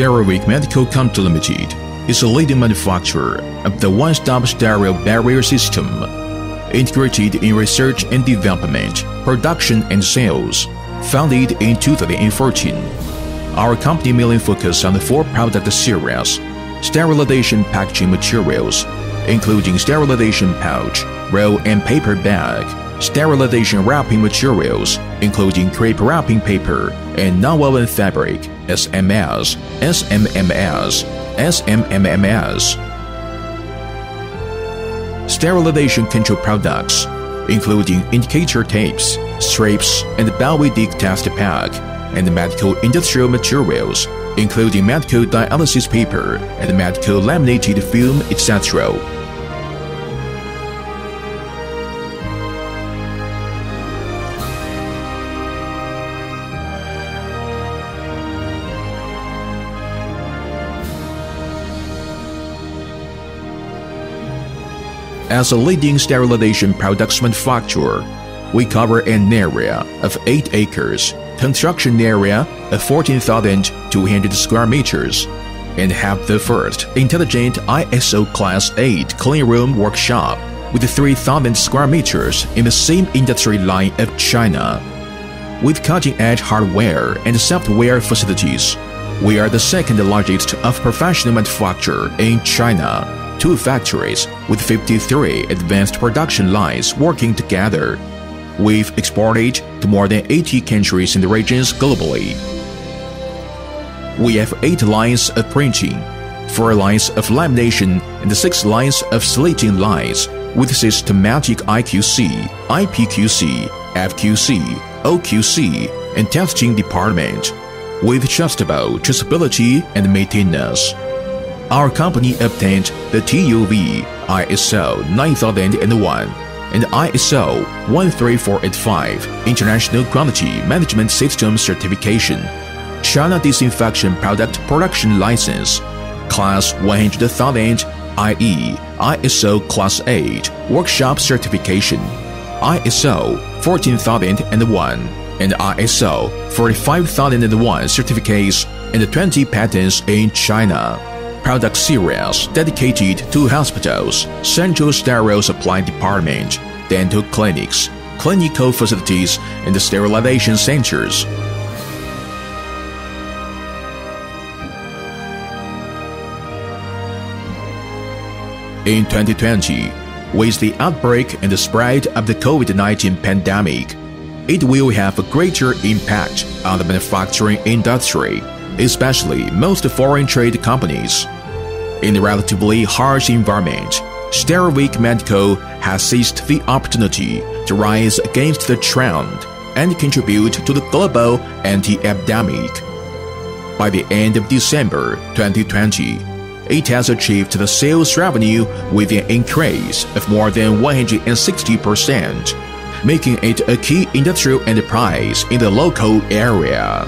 STERIVIC Medical Co Ltd is a leading manufacturer of the one-stop sterile barrier system, integrated in research and development, production and sales. Founded in 2014, our company mainly focuses on the 4 product series: sterilization packaging materials, including sterilization pouch, roll and paper bag, sterilization wrapping materials, including crepe wrapping paper and nonwoven fabric, SMS, SMMS, SMMMS. Sterilization control products, including indicator tapes, strips, and Balwidic test pack, and medical industrial materials, including medical dialysis paper and medical laminated film, etc. As a leading sterilization products manufacturer, we cover an area of 8 acres, construction area of 14,200 square meters, and have the first intelligent ISO Class 8 cleanroom workshop with 3,000 square meters in the same industry line of China. With cutting-edge hardware and software facilities, we are the second largest of professional manufacturer in China. 2 factories with 53 advanced production lines working together. We've exported to more than 80 countries and regions globally. We have 8 lines of printing, 4 lines of lamination, and 6 lines of slitting lines with systematic IQC, IPQC, FQC, OQC, and testing department, with trustable traceability and maintenance. Our company obtained the TÜV ISO9001 and ISO13485 International Quality Management System Certification, China Disinfection Product Production License, Class 100,000 IE ISO Class 8 Workshop Certification, ISO 14001 and ISO 45001 certificates, and 20 patents in China. Product series dedicated to hospitals, central sterile supply department, dental clinics, clinical facilities, and sterilization centers. In 2020, with the outbreak and the spread of the COVID-19 pandemic, it will have a greater impact on the manufacturing industry, especially most foreign trade companies. In a relatively harsh environment, STERIVIC Medical has seized the opportunity to rise against the trend and contribute to the global anti-epidemic. By the end of December 2020, it has achieved the sales revenue with an increase of more than 160%, making it a key industrial enterprise in the local area.